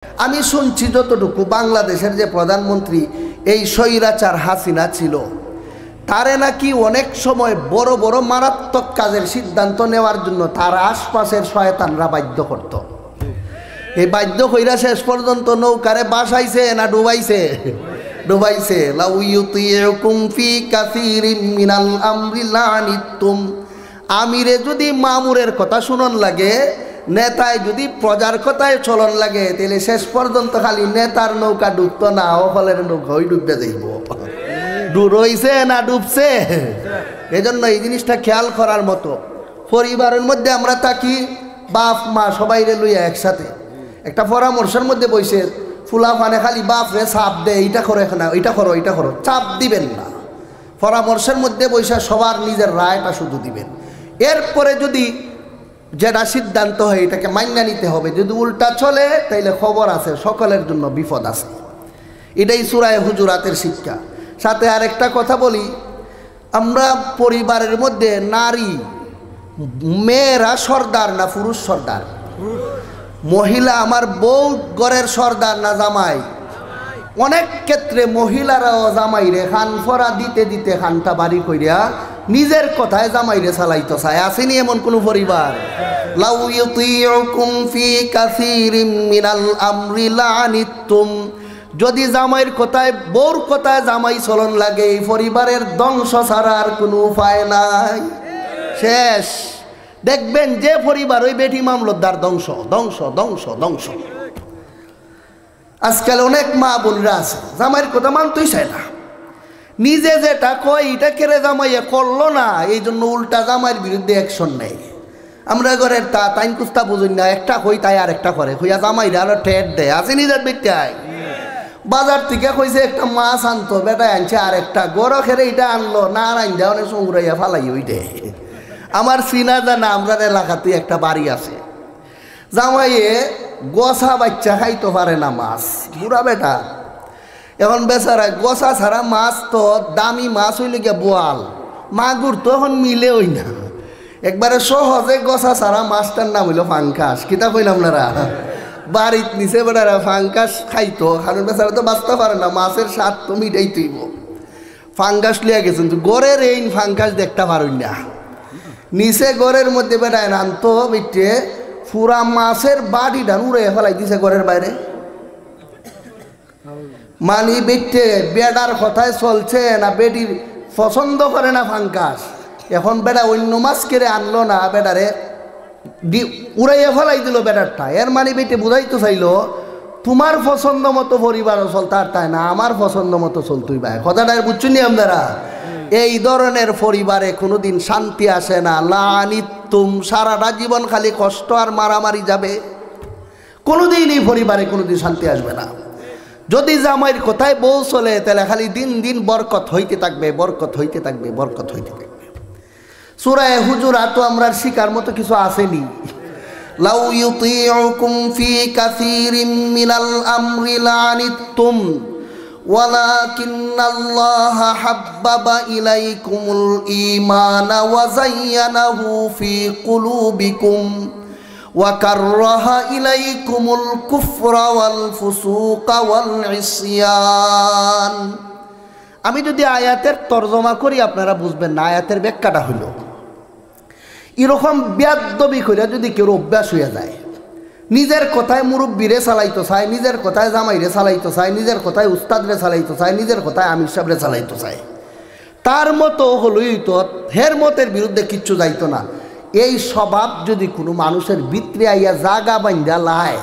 আমি শুনছি যতটুকু বাংলাদেশের যে প্রধানমন্ত্রী এই স্বৈরাচার হাসিনা ছিল, তারে নাকি অনেক সময় বড় বড় মারাত্মক কাজের সিদ্ধান্ত নেওয়ার জন্য তার আশপাশের শয়তানরা বাধ্য করত। এই বাধ্য কইরা শেষ পর্যন্ত নৌকারে বাসাইছে না ডুবাইছে? ডুবাইছে। লাউ ইউতিউকুম ফি কাসীরিম মিনাল আমরি লানিতুম। আমিরে যদি মামুরের কথা শুনন লাগে, নেতায় যদি প্রজার কথায় চলন লাগে, তাহলে শেষ পর্যন্ত খালি নেতার নৌকা ডুবতো না, হলের নৌকা ওই ডুববে যাইব। রইছে না ডুবছে? এজন্য এই জিনিসটা খেয়াল করার মতো। পরিবারের মধ্যে আমরা থাকি, বাপ মা সবাই রে লইয়া একসাথে একটা পরামর্শের মধ্যে বসে ফুলা ফানে খালি বাপ রে চাপ দে, এইটা করো না, ওইটা করো, এইটা করো, চাপ দিবেন না। পরামর্শের মধ্যে বসে সবার নিজের রায়টা শুধু দিবেন। এরপরে যদি যেটা সিদ্ধান্ত হয় এটাকে মাইনা নিতে হবে। যদি উল্টা চলে তাইলে খবর আছে, সকলের জন্য বিপদ আছে। এটাই সূরা হুজুরাতের শিক্ষা। সাথে আরেকটা কথা বলি, আমরা পরিবারের মধ্যে নারী মেয়েরা সর্দার না পুরুষ সর্দার? মহিলা আমার বউ ঘরের সর্দার না জামাই? অনেক ক্ষেত্রে মহিলারাও জামাইরে খান ফরা দিতে দিতে খানটা বাড়ি কইরা নিজের কথায় জামাইরে চালাইতে চায়। আসেনি এমন কোন পরিবার? লাউ ইউতিউকুম ফি কাসীরিম মিনাল আমরি লানিতুম। যদি জামাইয়ের কথায় বউর কথায় জামাই চলন লাগে, এই পরিবারের ধ্বংস ছাড়া আর কোনো উপায় নাই। শেষ দেখবেন যে পরিবার ওই বেটি মামলতদার ধ্বংস ধ্বংস ধ্বংস ধ্বংস। আজকাল অনেক মা বোনরা আছে জামাইয়ের কথা মানতেই চায় না, নিজে যেটা কয় এটা কেড়ে জামাইয়া করলো না, এই জন্য উল্টা জামাইয়ের বিরুদ্ধে অ্যাকশন নেই। আমরা ঘরের তাইন কুস্তা বুঝুন না, একটা কই তাই আর একটা করে, হইয়া জামাইরা আরো ঠেট দেয়। আছে নিজের ব্যক্তি বাজার থেকে কইছে একটা মাছ আনতো, বেটায় আনছে আর একটা গড় খেরে এটা আনলো না, আর আইন দেওয়া অনেক সংগ্রাইয়া ফালাই ওইটে। আমার চিনা জানা আমরা এলাকাতে একটা বাড়ি আছে, জামাইয়ে গোসা বাচ্চা খাইতে পারে না মাছ, বুড়া বেটা। এখন বেচারা গোসা ছাড়া মাছ তো দামি মাছ হইলে গিয়ে বোয়াল মাগুর তো এখন মিলে ওই না। একবারে সহজে গোসা ছাড়া মাছটার নাম হইল ফাঙ্কাস। কিতা কইলাম আপনারা? বাড়ির নিচে বেটারা ফাঙ্কাস খাইতো, কারণ বেচারা তো বাঁচতে পারে না, মাছের স্বাদ তো মিটাই তুইব। ফাঙ্কাস লিয়া গেছেন তো গড়ের এই ফাঙ্কাস দেখতে পারুন না, নিচে গড়ের মধ্যে বেটায় আনতো বিটে পুরা মাছের বাড়িটা উড়ে ফেলাই দিছে ঘরের বাইরে। মানি বেটে বেডার কথায় চলছে না, বেটির পছন্দ করে না ফাঙ্কাস। এখন বেটা অন্য মাছ কেড়ে আনলো না, বেটারে উড়াইয়া ফেলাই দিল বেটারটা। এর মানে বেটে বুঝাইতে চাইলো তোমার পছন্দ মতো পরিবারও চলতে আর তাই না, আমার পছন্দ মতো চলতুই ভাই। কথাটা বুঝছেন নি আপনারা? এই ধরনের পরিবারে কোনোদিন শান্তি আসে না। লানিতুম, সারাটা জীবন খালি কষ্ট আর মারামারি যাবে, কোনোদিন এই পরিবারে কোনোদিন শান্তি আসবে না। যদি জামাইয়ের কথায় বউ চলে তাহলে খালি দিন দিন বরকত হইতে থাকবে, বরকত হইতে থাকবে, বরকত হইতে থাকবে। সূরা হুজুরাত আমরা শিকার মতো কিছু আসেনি। লাউ ইউতিউকুম ফি কাসীরিম মিনাল আমরি লানিতুম ওয়ালাকিন্নাল্লাহা হাব্বাবা ইলাইকুমুল ঈমানা ওয়া যায়্যানাহু ফি কুলুবিকুম ওয়া কাররাহা ইলাইকুমুল কুফরা ওয়াল ফুসুকা ওয়াল ইসয়ান। আমি যদি আয়াতের তরজমা করি আপনারা বুঝবেন না। আয়াতের ব্যাখ্যাটা হইল এরকম বেয়াদবি কইরা যদি কেউ অভ্যাস হইয়া যায়, নিজের কথায় মুরব্বীরে চালাইতে চায়, নিজের কথায় জামাইরে চালাইতে চায়, নিজের কথায় উস্তাদরে চালাইতে চায়, নিজের কথায় আমির সাহেবরে চালাইতে চায়, তার মতো হলই তো হের মতের বিরুদ্ধে কিচ্ছু যাইতো না। এই স্বভাব যদি কোনো মানুষের ভিতরে আইয়া জাগা বান্ধা লায়,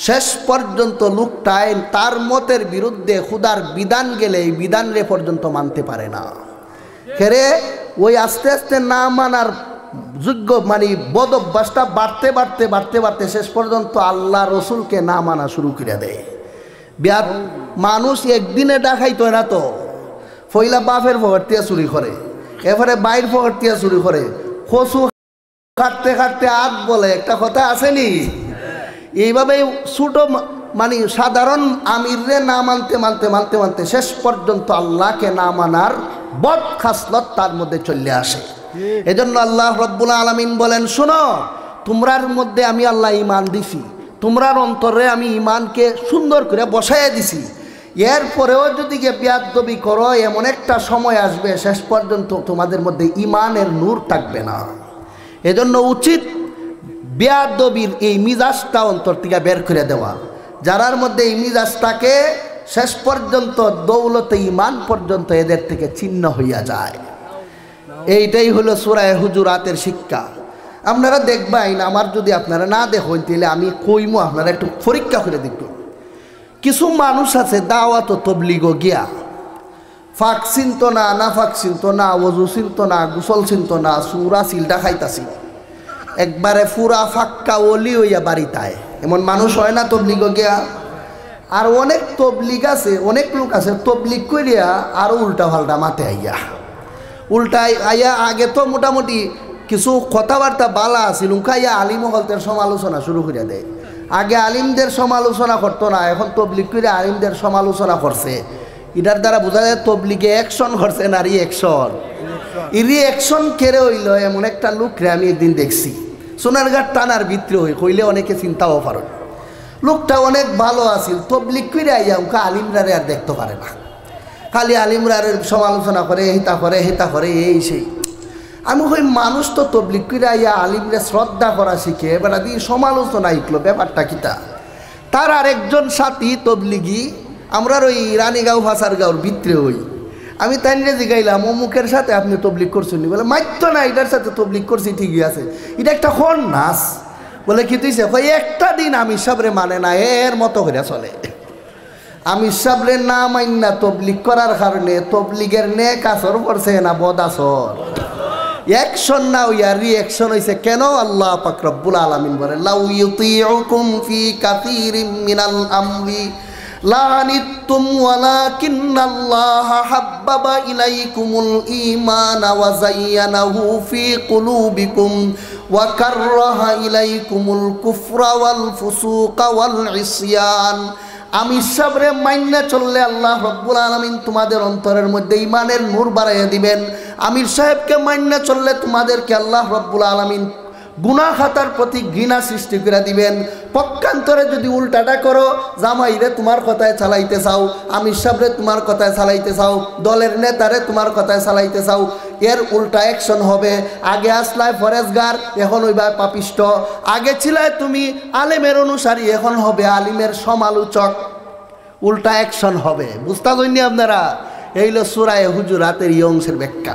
শেষ পর্যন্ত লোকটায় তার মতের বিরুদ্ধে খুদার বিধান গেলে এই বিধান রে পর্যন্ত মানতে পারে না। হেরে ওই আস্তে আস্তে না মানার যোগ্য মানে বদ অভ্যাসটা বাড়তে বাড়তে বাড়তে বাড়তে শেষ পর্যন্ত আল্লাহ রসুলকে না মানা শুরু করে দেয়। বিয়ার মানুষ একদিনে ডাকাইতো না তো, ফইলা বাপের ফকরতিয়া চুরি করে, এবারে বাইর ফকরতিয়া চুরি করে, কচু কাটতে কাটতে আগ বলে একটা কথা আসেনি। এইভাবে ছোট মানে সাধারণ আমিররে না মানতে মানতে মানতে মানতে শেষ পর্যন্ত আল্লাহকে না মানার বদ খাসলত তার মধ্যে চলে আসে। এজন্য আল্লাহ রব্বুল আলামিন বলেন, শোনো তোমরার মধ্যে আমি আল্লাহ ঈমান দিছি, তোমরার অন্তরে আমি ইমানকে সুন্দর করে বসাইয়া দিছি। এরপরেও যদি গিয়ে বেয়াদবি করো, এমন একটা সময় আসবে শেষ পর্যন্ত তোমাদের মধ্যে ইমানের নূর থাকবে না। এজন্য উচিত বেয়াদবির এই মিজাজটা অন্তর থেকে বের করে দেওয়া। যারার মধ্যে এই মিজাজটাকে শেষ পর্যন্ত দৌলতে ইমান পর্যন্ত এদের থেকে ছিন্ন হইয়া যায়। এইটাই হলো সূরা হুজুরাতের শিক্ষা। আপনারা দেখবেন, আমার যদি আপনারা না দেখেন তাহলে আমি কইমো, আপনারা একটু পরীক্ষা করে দেখুন। কিছু মানুষ আছে দাওয়াত ও তবলিগো গিয়া ফাঁক চিনত না, না ফাঁক চিনত না, ওজু চিনত না, গোসল চিনত না, সুরা সিলটা খাইতাছি, একবারে পুরা ফাক্কা ওলি হইয়া বাড়িতায়। এমন মানুষ হয় না তবলিগো গিয়া? আর অনেক তবলিগ আছে, অনেক লোক আছে তবলিগ করিয়া আরও উল্টা পাল্টা মাতে আইয়া, উল্টাই আইয়া আগে তো মোটামুটি কিছু কথাবার্তা বালা আছিল, উনকাইয়া আলিম হলতের সমালোচনা শুরু করে দেয়। আগে আলিমদের সমালোচনা করতো না, এখন তবলিগ করে আলিমদের সমালোচনা করছে। এটার দ্বারা বোঝা যায় তবলিগে অ্যাকশন করছে না রিঅ্যাকশন। এই রিঅ্যাকশন কেড়ে হইল এমন একটা লোকরে আমি একদিন দেখছি সোনারঘাট টানার ভিতরে হই, কইলে অনেকে চিন্তাও পারেন। লোকটা অনেক ভালো আছিল, তবলিগ করে আইয়া উনকা আলিমরারে আর দেখতে পারে না, খালি আলিমরারের সমালোচনা করে, হিতা করে, হিতা করে, এই সেই। আমি কই মানুষ তো তবলিগ করে আইয়া আলিমরে শ্রদ্ধা করা শিখে এবার দিয়ে সমালোচনা শিখলো, ব্যাপারটা কিতা? তার আরেকজন সাথী তবলিগি, আমরা ওই রানীগাঁও ফাঁসারগাঁওর ভিতরে হই। আমি তাইনে জিগাইলাম, অমুকের সাথে আপনি তবলিগ করছেন? বলে মাইতো না, এটার সাথে তবলিগ করছি, ঠিকই আছে, এটা একটা খন নাচ। বলে কি তুইছে? কই একটা দিন আমি সাবরে মানে না, এর মতো করে চলে। আমি সাবরে না মাইন না তবলিগ করার কারণে তবলিগের নেক আসর পড়ছে না বদ আসর? অ্যাকশন না হইয়া রিঅ্যাকশন হইছে। কেন? আল্লাহ পাক রব্বুল আলামিন বলে, লাউ ইউতিউকুম ফি কাসীরিম মিনাল আমরি লানিতুম ওয়ালাকিন্নাল্লাহা হাব্বাবা ইলাইকুমুল ঈমানা ওয়া যায়্যানাহু ফি কুলুবিকুম ওয়া কাররাহা ইলাইকুমুল কুফরা ওয়াল ফুসুকা ওয়াল ইসয়ান। আমি সাবরে মাইন্না চললে আল্লাহ রব্বুল আলামিন তোমাদের অন্তরের মধ্যে ইমানের নূর বাড়াইয়া দিবেন। আমির সাহেবকে মাইন্না চললে তোমাদেরকে আল্লাহ রব্বুল আলামিন গুনাহ খাতার প্রতি ঘৃণা সৃষ্টি করে দিবেন। পক্ষান্তরে যদি উল্টাটা করো, জামাইরে তোমার কথায় চালাইতে চাও, আমির সাহেবরে তোমার কথায় চালাইতে চাও, দলের নেতারে তোমার কথায় চালাইতে চাও, এর উল্টা অ্যাকশন হবে। আগে আসলায় ফরেজগার, এখন হইবা পাপিষ্ট। আগে ছিলায় তুমি আলেমের অনুসারী, এখন হবে আলিমের সমালোচক। উল্টা অ্যাকশন হবে। বুঝতে পারছেন আপনারা? এই হলো সূরা হুজুরাতের এই অংশের ব্যাখ্যা।